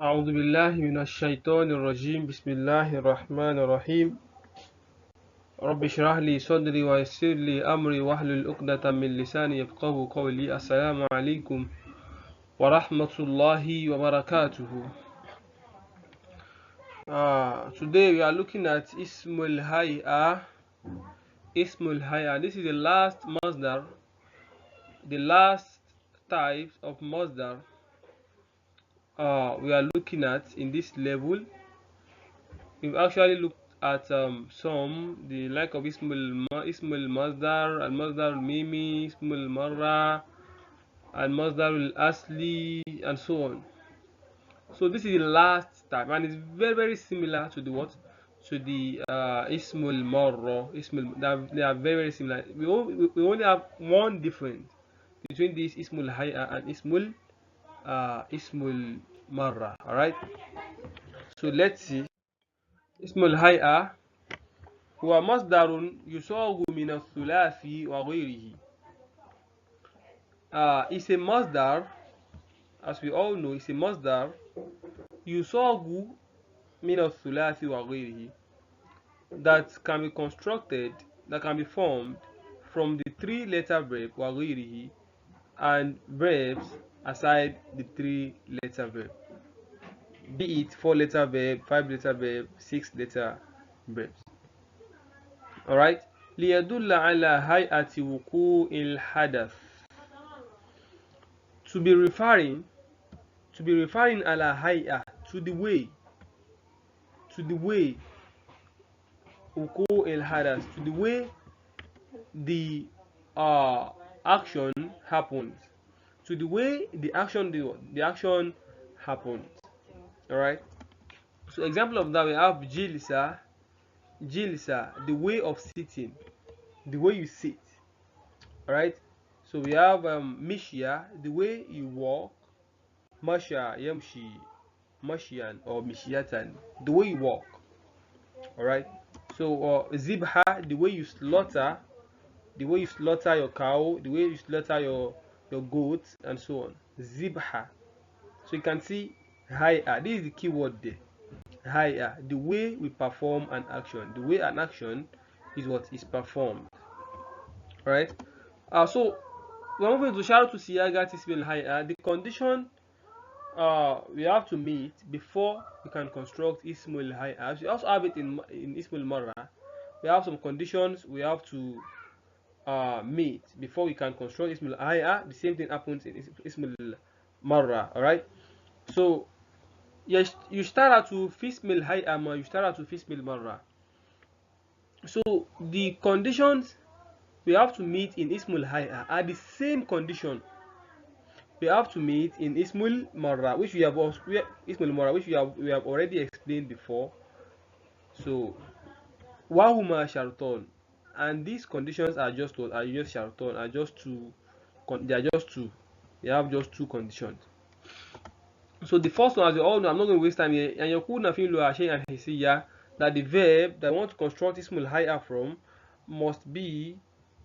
أعوذ بالله من الشيطان الرجيم بسم الله الرحمن الرحيم رب اشرح لي صدري ويسر لي أمري واحلل عقدة من لساني يفقهوا قولي السلام عليكم ورحمة الله وبركاته. Today we are looking at Ismul Hay'a. Ismul Hay'a. This is the last masdar, the last types of masdar we are looking at in this level. We've actually looked at some, the like of Ismul Masdar, Al Masdar Al Mimi, Ismul Marra, Al Masdar Al Asli, and so on. So this is the last type, and it's very similar to the what? To the Ismul Marra, Ismul. They are very similar. We only have one difference between this Ismul Hay'a and Ismul Marra. All right. So let's see. Ismul Hay'a هو مصدر يصاغ من الثلاثي وغيره. It's a masdar, as we all know, it's a masdar يصاغ من الثلاثي وغيره, that can be constructed, that can be formed from the three-letter verb وغيره and verbs aside the three-letter verb, be it four-letter verb, five-letter verb, six-letter verbs. Alright, ليدل على هيئة وقوع الحدث, to be referring ala hay'a, to the way wuku el hadas, to the way the action happens, to the way the action happens. All right, so example of that, we have jilsa, the way of sitting, the way you sit. All right, so we have mishya, the way you walk. Masha yamshi mashyan or mishyatan, the way you walk. All right, so zibha, the way you slaughter your cow, the way you slaughter your goats, and so on. Zibha. So you can see hay'a, this is the key word there. Hay'a, the way we perform an action, the way an action is what is performed. All right, so we're moving to sharu to siyagat ismil hay'a. The condition we have to meet before we can construct Ismul Hay'a. We also have it in Ismul Marra. We have some conditions we have to meet before we can construct Ismul Hay'a. The same thing happens in Ismul Marra. Alright? So, yes, you start out to Ismul Hay'a, you start out to Ismul Marra. So, the conditions we have to meet in Ismul Hay'a are the same condition we have to meet in Ismul Marra, which we have already explained before. So wahuma sharton, and these conditions are just what? Are just sharton, are just two. They are just two. They have just two conditions. So the first one, as you all know, I'm not going to waste time here. And yakuna fi'lu shay'an hisiya, that the verb that I want to construct Ismul Hay'a from must be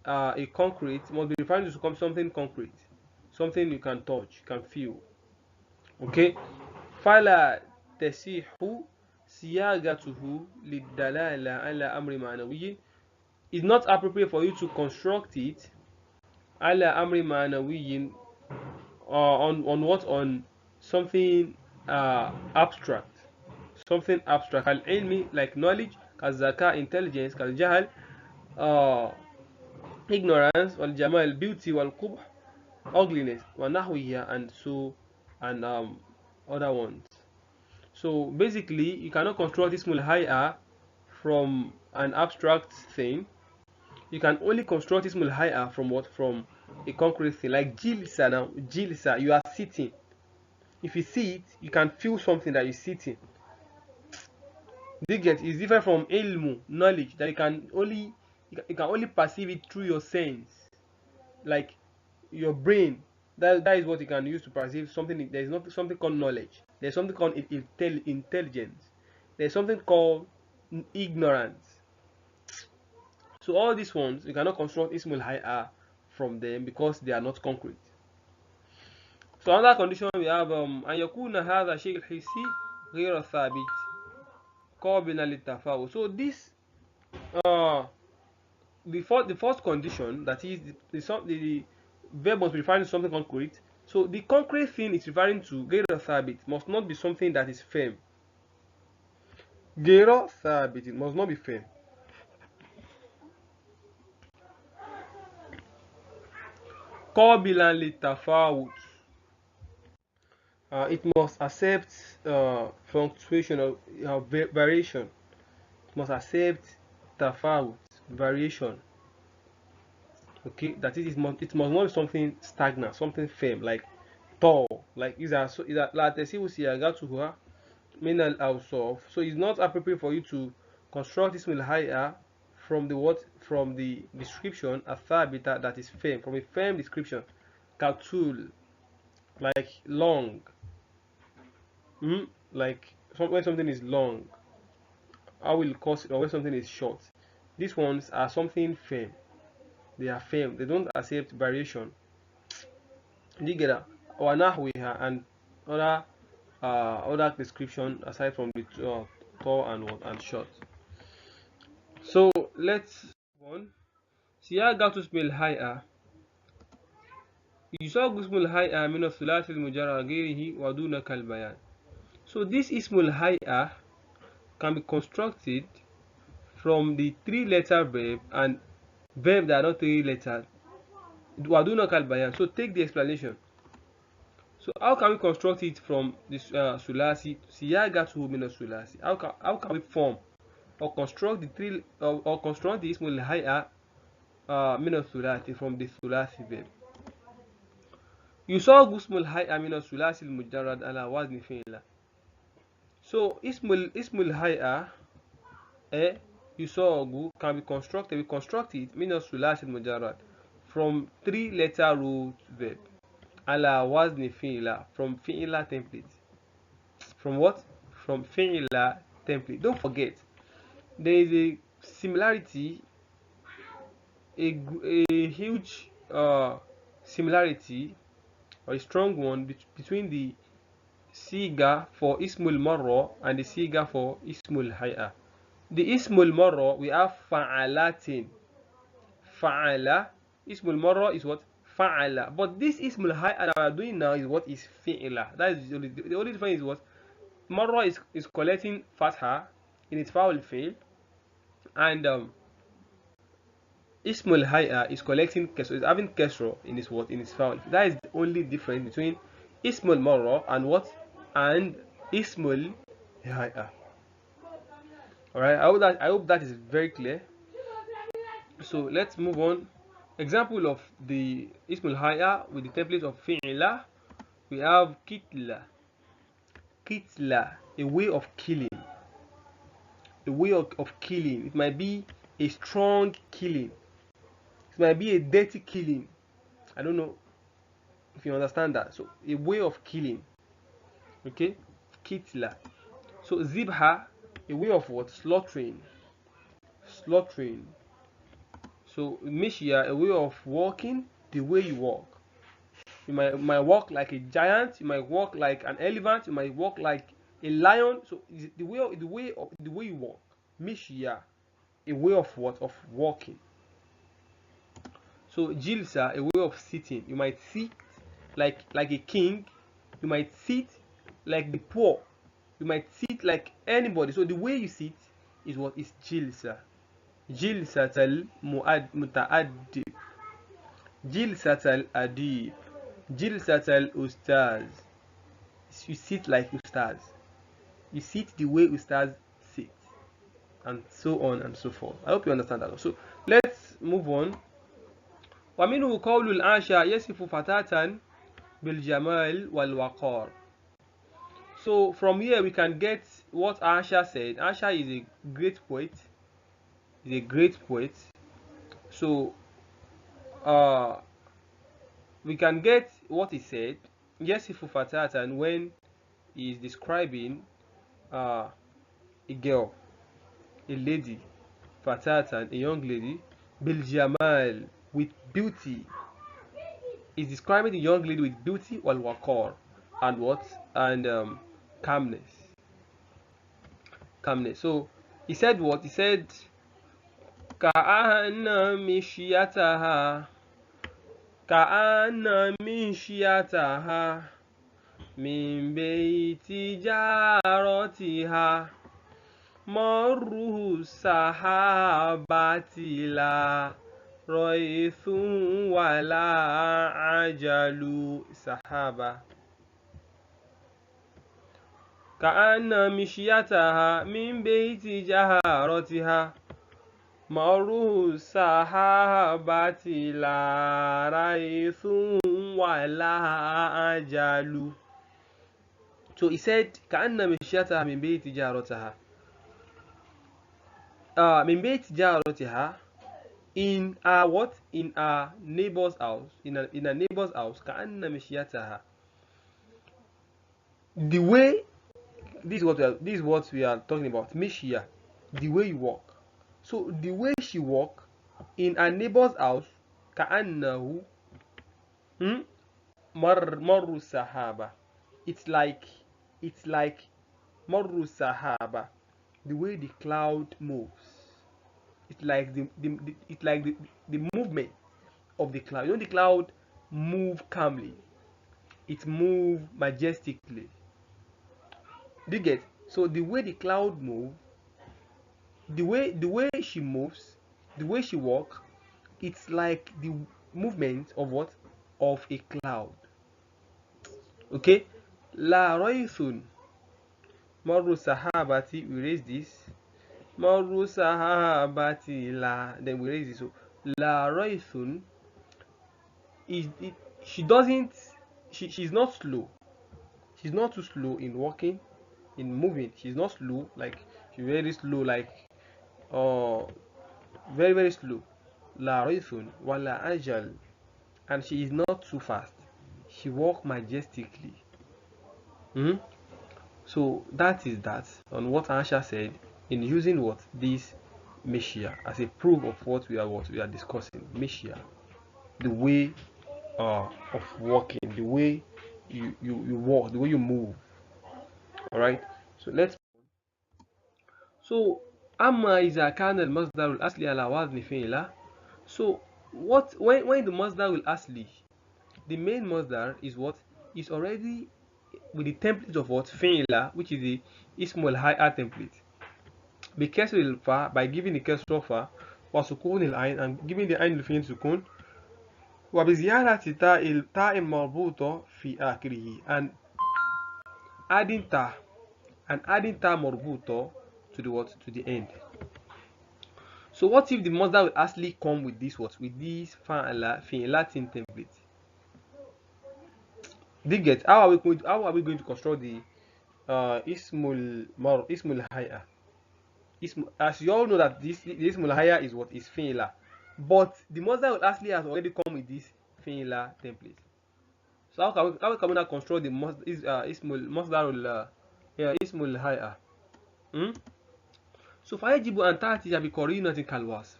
a concrete, must be referring to something concrete, something you can touch, you can feel. Okay, فلا تصح صياغته للدلالة على أمر معنوي. It's not appropriate for you to construct it على أمر معنوي on what? On something abstract, something abstract. كالعلم, like knowledge. كالذكاء, intelligence. كالجهل, ignorance. والجمال, beauty. والقبح, ugliness. ونحوها, and so and other ones. So basically, you cannot construct Ismul Hay'a from an abstract thing. You can only construct Ismul Hay'a from what? From a concrete thing. Like Jilsa now. Jilsa, you are sitting. If you sit, you can feel something that you're sitting. Digit is different from ilmu, knowledge, that you can only perceive it through your sense. Like your brain. That is what you can use to perceive something. There is not something called knowledge. There's something called intelligence. There's something called ignorance. So all these ones, you cannot construct Ismul Hay'a from them because they are not concrete. So another condition we have أن يكون هذا الشيء الحسي غير ثابت قابلا للتفاوت. So this the first condition, that is the verb must be referring to something concrete. So the concrete thing is referring to غير ثابت, must not be something that is firm. غير ثابت, it must not be firm. قابلا للتفاوت, it must accept fluctuation or variation. It must accept tafawut, variation. Okay, that is, it must not be something stagnant, something firm, like tall, like la tasiu siyagatuha min al awsaf. So it's not appropriate for you to construct ismul hay'a from the description athabita, that is firm, from a firm description, katul, like long, like when something is long, how will cause it, or when something is short. These ones are something firm. They are firm. They don't accept variation. Do you get that? Or nahwiha, and other description aside from the tall and short. So let's move on. سياقة اسم الهيئة يساق اسم الهيئة من الثلاثي المجرد غيره ودونك البيان. So this ismul hay'a can be constructed from the 3-letter verb and verb that are not 3 letters. ودونك البيان. So take the explanation. So how can we construct it from this sulasi? Siyagatuhu min sulasi. How can we form or construct the construct the ismul hay'a min sulasi from the sulasi verb? يصاغ اسم الهيئة من الثلاثي المجرد على وزن فعل. So ismul hay'a يصاغ can be constructed. We construct it من الثلاثي المجرد from 3-letter root verb. Ala wazni fi'la, from fi'la template. From what? From fi'la template. Don't forget, there is a similarity, a huge similarity, or a strong one, between the siga for ismul marra and the siga for ismul hay'a. The ismul marra, we have fa'alatin. Fa'ala. Ismul marra is what? Fa'ala. But this ismul hay'a that we are doing now is what? Is fi'la. That is the only difference is what? Marra is collecting fatha in its foul fi'l, and ismul hay'a is collecting kesro, is having kesro in its what? In its foul. That is the only difference between ismul marra and what? And ismul hay'a. Alright, I hope that is very clear. So let's move on. Example of the ismul hay'a with the template of fi'la, we have kitla. Kitla, a way of killing. A way of killing. It might be a strong killing. It might be a dirty killing. I don't know if you understand that. So a way of killing. Okay? Kitla. So zibha, a way of what? Slaughtering. Slaughtering. So mishya, a way of walking, the way you walk. You might walk like a giant, you might walk like an elephant, you might walk like a lion. So the way you walk. Mishya, a way of what? Of walking. So jilsa, a way of sitting. You might sit like a king, you might sit like the poor, you might sit like anybody. So the way you sit is what? Is jilsa. Jilsatal muta'addib, jilsatal adib, jilsatal ustaz. You sit like ustaz. You sit the way ustaz sit, and so on and so forth. I hope you understand that. So let's move on. ومنه قول العاشا يصف فتاة بالجمال والوقار. So from here we can get what Asha said. Asha is a great poet. Is a great poet. So we can get what he said. Yasifu fatatan, when he is describing a girl, a lady, fatatan, a young lady, bil jamal, with beauty, is describing the young lady with beauty wal waqar and what? And calmness. Calmness. So he said what? He said ka'anna mishiyataha ka'anna mishiyataha min bayti jaratiha marruhu sahabati la raithun wala ajalu. Sahaba ka'anna mishiyataha min bayti jaharatiha marruhu sahabati la raithun wala ajalu. So he said ka'anna mishiyataha min bayti jaharatiha min bayti jaharatiha, in a what? In a neighbor's house, in a neighbor's house. Ka'anna mishiyataha, the way, this is what we are talking about. Mishia, the way you walk. So the way she walk in a neighbor's house, ka'annahu marru sahaba. It's like marru sahaba, the way the cloud moves. It's like the movement of the cloud. You know, the cloud move calmly. It move majestically. Do you get? So the way the cloud move, the way she moves, the way she walk, it's like the movement of what? Of a cloud. Okay? La raithun marru sahabati. We raise this. Marru sahabati la. Then we raise this. So la raithun is it? She doesn't. She's not slow. She's not too slow in walking, in moving. She's not slow. Like she's very slow. Like very very slow. La raithun wala ajal, and she is not too fast. She walks majestically. So that is that on what Aisha said in using what? This Meshia as a proof of what we are discussing. Meshia, the way of walking, the way you walk, the way you move. Alright, so let's. So amma iza kana al-masdar al-asli ala wazni fi'la. So what, when the masdar al-asli, the main masdar is what? Is already with the template of what? Fi'la, which is the Ismul hay'a template. Be kasr fa, by giving the kasr fa, wa sukun al-ain, and giving the ain al-fi'l sukun, wa bi ziyadati ta'in marbuta fi akhirih, and adding ta marbuta to the what? To the end. So what if the masdar will actually come with this what? With this fi'latin template? Did you get? How are we going to construct the Ismul hay'a? As you all know that the Ismul hay'a is what? Is fi'la. But the masdar will actually has already come with this fi'la template. So how can we now construct the Ismul hay'a? So فيجب أن تأتي بقرينة كالوصف.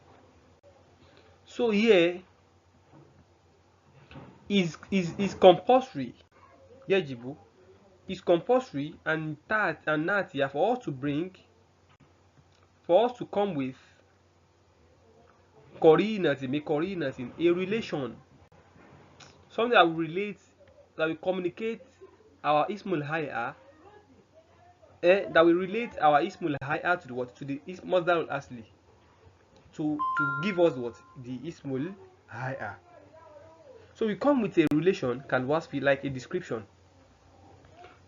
So here is compulsory. يجب is compulsory, and natia, for us to come with qarinatin, a relation, something that will relate, that will communicate our Ismul hay'a, that will relate our Ismul hay'a to the what? To the masdar al-asli, to give us what? The Ismul hay'a. So we come with a relation, can wasfi, like a description.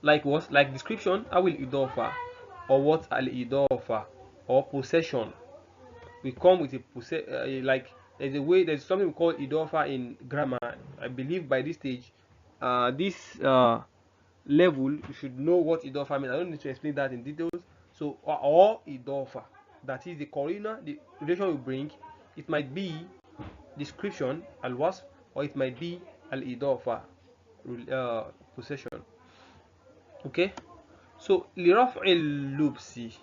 Like what? Like description, awil idofa, or what? Al idofa, or possession. We come with a like there's something we call idofa in grammar. I believe by this stage, this level, you should know what idofa means. I don't need to explain that in details. So or idofa, that is the qarina, the relation we bring. It might be description, al wasf, or it might be al idofa, possession. Okay, so liraf'il lubsi,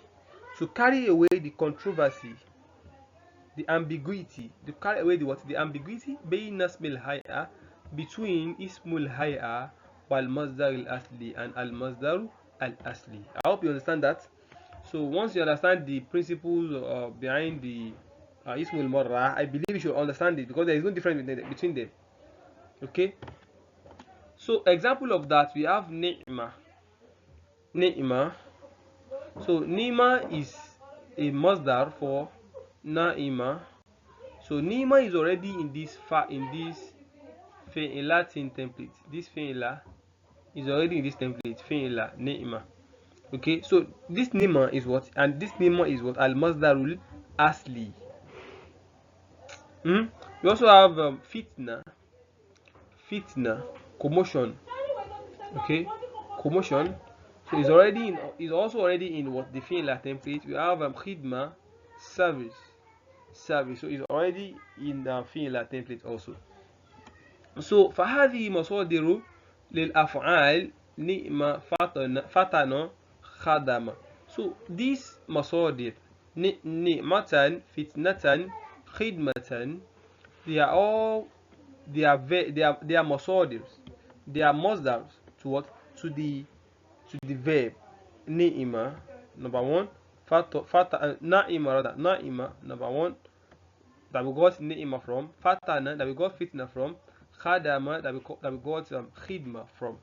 to carry away the controversy, the ambiguity, to carry away the what? The ambiguity bayna ismil hay'a, between Ismul Hay'a wal Masdar al Asli and Al Masdar al Asli. I hope you understand that. So once you understand the principles behind the Ismul Marra, I believe you should understand it because there is no difference between them. Okay. So example of that we have Ni'ma. Ni'ma. So Ni'ma is a Masdar for Na'ima. So Ni'ma is already in this Latin template. This fi'la is already in this template. Fi'la Ni'ma. Okay, so this Ni'ma is what? And this Ni'ma is what? Al Masdarul Asli. We also have fitna, commotion. Okay, commotion. So it's already in. It's also already in what the fi'la template. We have khidma, service. So it's already in the fi'la template also. So فهذه مصادر للأفعال نعمة فتن خدم. So these مصادر نعمة فتنة خدمة, they are all they are masadirs, they are masdars to what? To the verb ni'ima, number one. Na'ima, rather, na'ima, number one, that we got ni'ima from. Fatana, that we got fitna from. Khadama, that we got khidma from.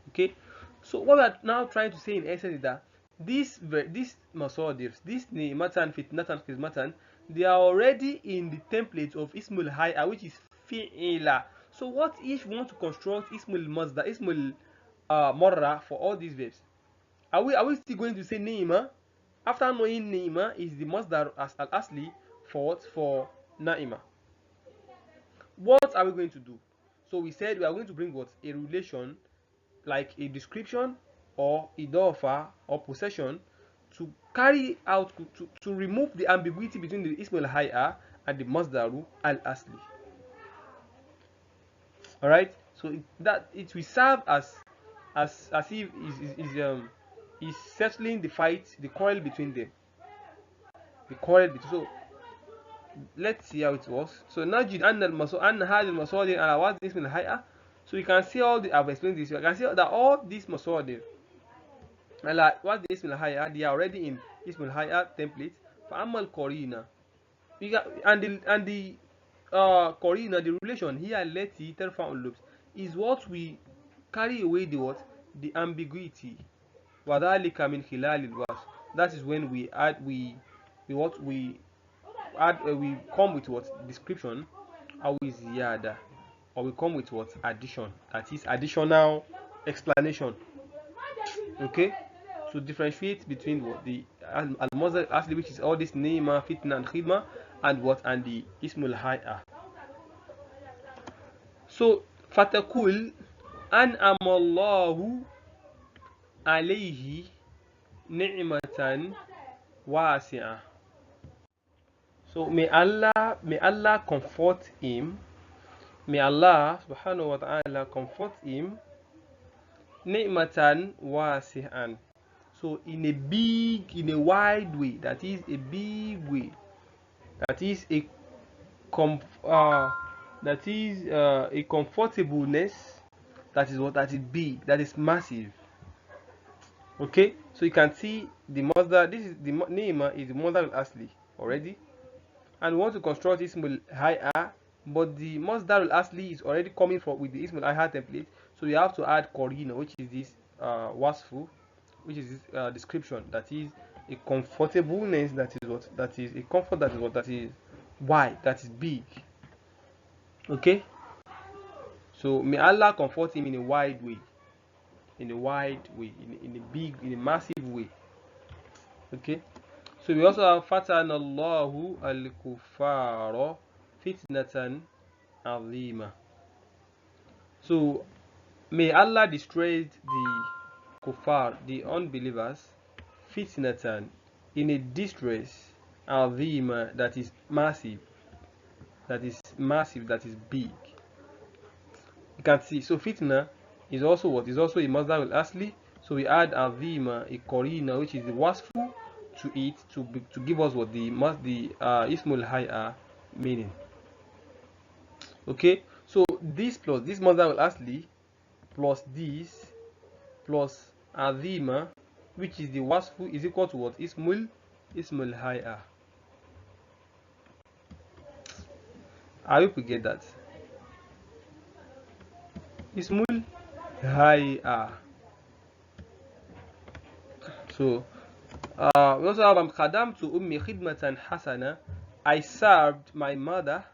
Okay, so what we are now trying to say in essence is that these masadirs, this ni'matan, fitnatan, khidmatan, they are already in the template of Ismul Hay'a, which is fi'ila. So what if we want to construct Ismul Mazda, Ismul Marra for all these verbs? Are we still going to say Ni'ima after knowing Ni'ima is the Masdar as al-Asli for what? For Na'ima. What are we going to do? So we said we are going to bring what? A relation, like a description or idafa or possession, to carry out, to remove the ambiguity between the Ismul Hay'a and the Masdaru al-Asli. Alright, so it will serve as if is settling the fight, the quarrel between them. So let's see how it works. So نجد أن هذه المصادر على وزن اسم الهيئة. So you can see all the, I've explained this. You can see that all these masadir على وزن اسم الهيئة, they are already in اسم الهيئة template. فأما القرينة, and the قرينة, the relation here التي ترفع اللبس, is what we carry away the what? The ambiguity. وذلك من خلال الوصف. That is when we add, we come with what? Description, or with ziyada, or we come with what? Addition, that is additional explanation. Okay, to differentiate between what? The al-Masdar Asli, which is all this Ni'ma, Fitna and Khidma, and what? And the Ismul Hay'a. So fatakul an'ama Allahu alayhi ni'matan wasi'ah. So may Allah comfort him. May Allah subhanahu wa ta'ala comfort him. Ni'matan wasi'an. So in a wide way, that is a big way. That is a comfortableness. That is what? That is big. That is massive. Okay, so you can see the mother. This is the Ni'ma is the mother of Asli already. And we want to construct Ismul Hay'a, but the Masdar al-Asli is already coming from with the Ismul Hay'a template, so we have to add Qorina, which is this wasfu, which is this description, that is a comfortableness, that is what? That is a comfort, that is what? That is wide, that is big. Okay, so may Allah comfort him in a wide way, in a massive way. Okay. So we also have Fatana Allahu al-Kuffara fitnatan azima. So may Allah destroy the kuffar, the unbelievers, fitnatan, in a distress, azima, that is massive, that is big. You can see. So fitna is also what? Is also a Masdar al-Asli. So we add azima, a Qorina, which is the wasfu, to it, to give us what? The Ismul Hay'a meaning. Okay, So this plus this Masdar al-Asli plus this plus Azima, which is the wasfu, is equal to what? Ismul Hay'a. I hope you get that. Ismul Hay'a. So we also have Khadam to Ummi Khidmatan Hasana. I served my mother.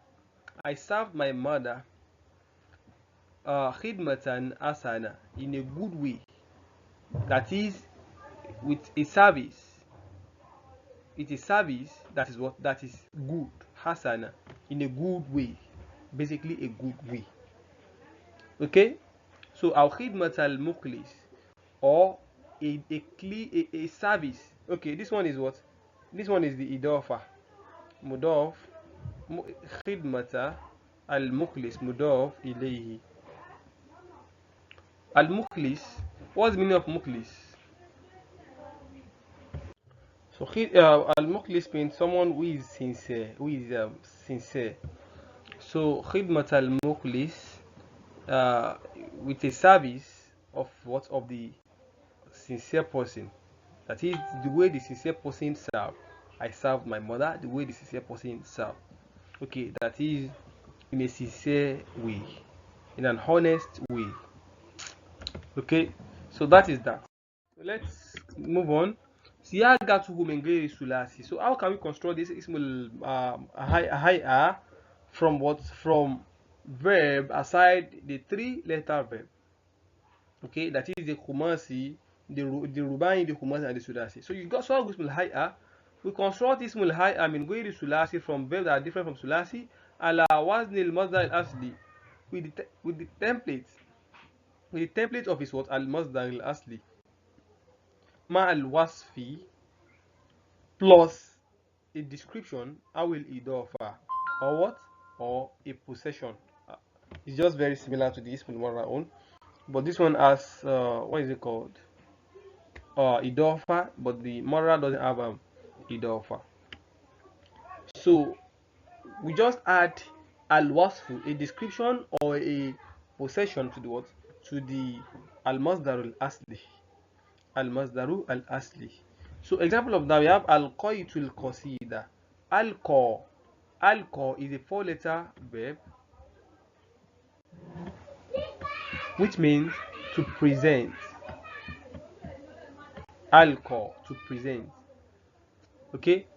Khidmatan Hasana, in a good way. That is, with a service. It is service that is what? That is good. Hasana, in a good way. Basically a good way. Okay? So our khidmat al mukhlis, or a service. Okay, this one is what? This one is the idafa. Mudaf khidmata al mukhlis mudaf ilayhi. Al mukhlis. What's the meaning of mukhlis? So al mukhlis means someone who is sincere, sincere. So khidmat al mukhlis, with a service of what? Of the sincere person. That is the way the sincere person served. I served my mother the way the sincere person served. Okay, that is in a sincere way, in an honest way. Okay, so that is that. So let's move on. Siyagatuhu min ghairi sulasi. So how can we construct this ismul hay'a from what? From verb aside the three-letter verb. Okay, that is the Khumasi, the Rubani, the Khumasi, and the Sudasi. So you got so Ismul Hay'a. We construct Ismul Hay'a min ghairi sulasi from verbs that are different from sulasi ala wazni al-masdar al-asli, with the template of his what? Al-masdar al-asli ma al-wasfi, plus a description, awil idafa, or what? Or a possession. It's just very similar to the Ismul Marra own, but this one has what is it called? Idafa, but the Marra doesn't have idafa. So we just add al-wasfu, a description or a possession, to the what? To the al-masdar al-asli. Al-masdaru al-asli. So example of that, we have al-qaitul qasida. Al-qa. Al-qa is a four-letter verb which means to present. Al-qa, to present. Okay?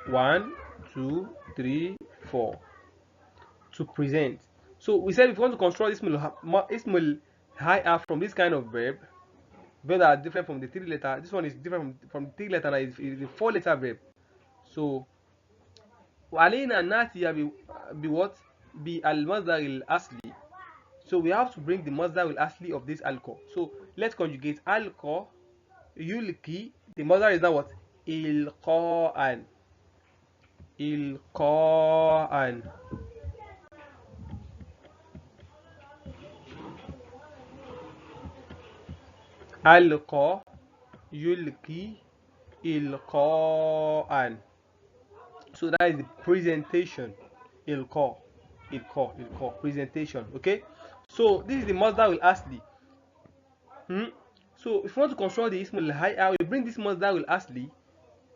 1, 2, 3, 4. To present. So we said if you want to construct ismul hay'a from this kind of verb that are different from the three-letter. This one is different from the three-letter, and is a four-letter verb. So علينا نأتي what? بالمصدر الأصلي. So we have to bring the masdar al-asli of this alqa. So let's conjugate alqa yulki. The masdar is now what? Ilqa'an. Ilqa'an. Alqa yulki ilqa'an. So that is the presentation. Ilqa. Presentation. Okay? So this is the masdar al-asli. So if you want to construct the ismul hay'a, we bring this masdar al-asli,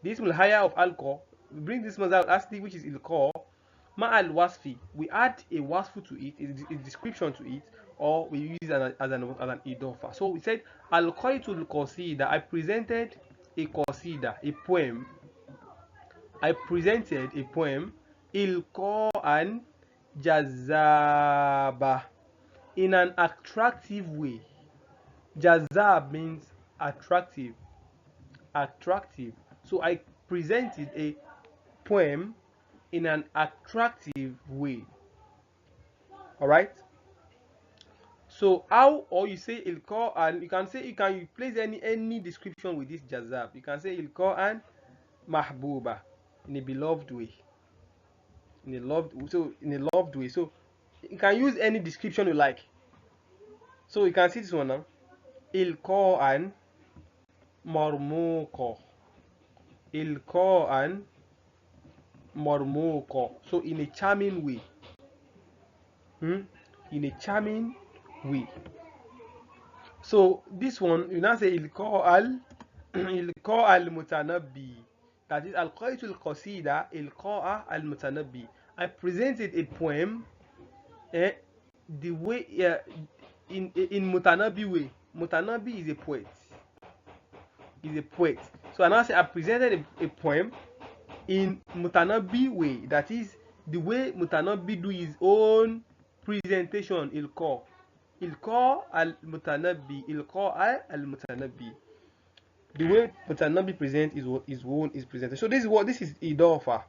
the ismul hay'a of alqa, we bring this masdar al-asli, which is ilqa, ma al-wasfi. We add a wasfu to it, a description to it, or we use it as an idafa. So we said al-qaitul qasida. I presented a qasida, a poem. I presented a poem, ilqa'an jazaba, in an attractive way. Jazab means attractive. So I presented a poem in an attractive way. All right. So how, or you say ilqa, and you can place any description with this jazab. You can say ilqa and mahbuba, in a beloved way. In a loved way. So you can use any description you like. So you can see this one now. Ilqa'an marmuqa. Ilqa'an marmuqa. So in a charming way. in a charming way. So this one you now say ilqa al mutanabbi, that is al-qaitul qasida ilqa al mutanabbi. I presented a poem eh, the way in Mutanabi way. Mutanabi is a poet. Is a poet. So I now say I presented a poem in Mutanabi way. That is the way Mutanabi do his own presentation. Ilqa al Mutanabi. Ilqa al Mutanabi. The way Mutanabi present is what his own is presented. So this is Idofa.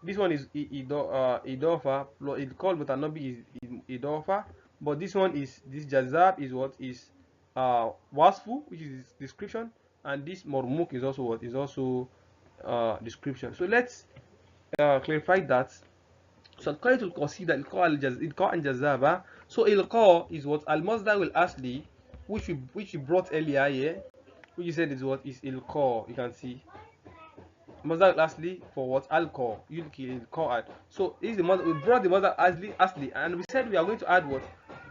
This one is Idofa. It called Mutanabi is Idofa. But this one is, this Jazab is what is Wasfu, which is description, and this Mormuk is also what is also description. So let's clarify that. So Qaitul Qasida Ilqa and Jazaba. So Ilqa is what Al-Masdar will Asli, which we brought earlier here, which you said is what is Ilqa. You can see Masdar lastly for what? Alcohol. So this is the mother. We brought the mother asli, and we said we are going to add what?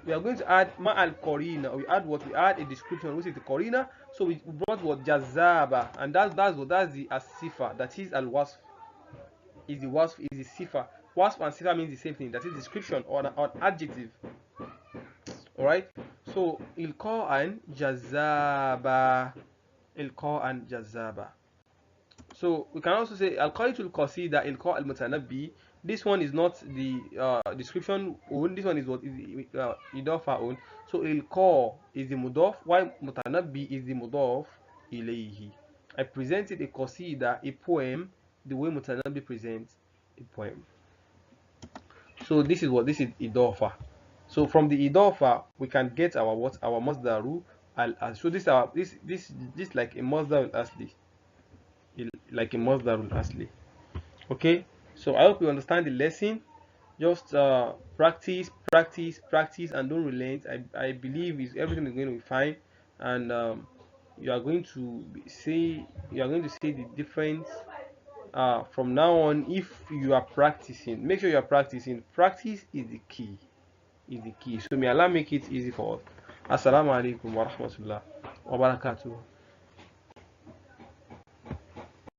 We are going to add ma al korina. We add what? We add a description, which is the korina. So we brought what? Jazaba, and that's the asifa. That is al wasf. Is the wasf is the sifa. Wasf and sifa means the same thing. That is description or an adjective. All right. So ilqa and jazaba. Ilqa and jazaba. So we can also say al-qaitul qasida ilqa al-mutanabbi. This one is not the description own. This one is what is idafa own. So ilqa is the mudaf, while mutanabbi is the mudaf ilayhi. I presented a qasida, a poem, the way mutanabbi presents a poem. So this is idafa. So from the idafa we can get our what? Our masdaru al. So this like a masdar al-asli. Like a Masdarul Asli. Okay, so I hope you understand the lesson. Just practice, and don't relent. I believe everything is going to be fine, and you are going to see the difference from now on. If you are practicing, make sure you are practicing. Practice is the key. So may Allah make it easy for us. Assalamu alaikum wa rahmatullah wa barakatuh.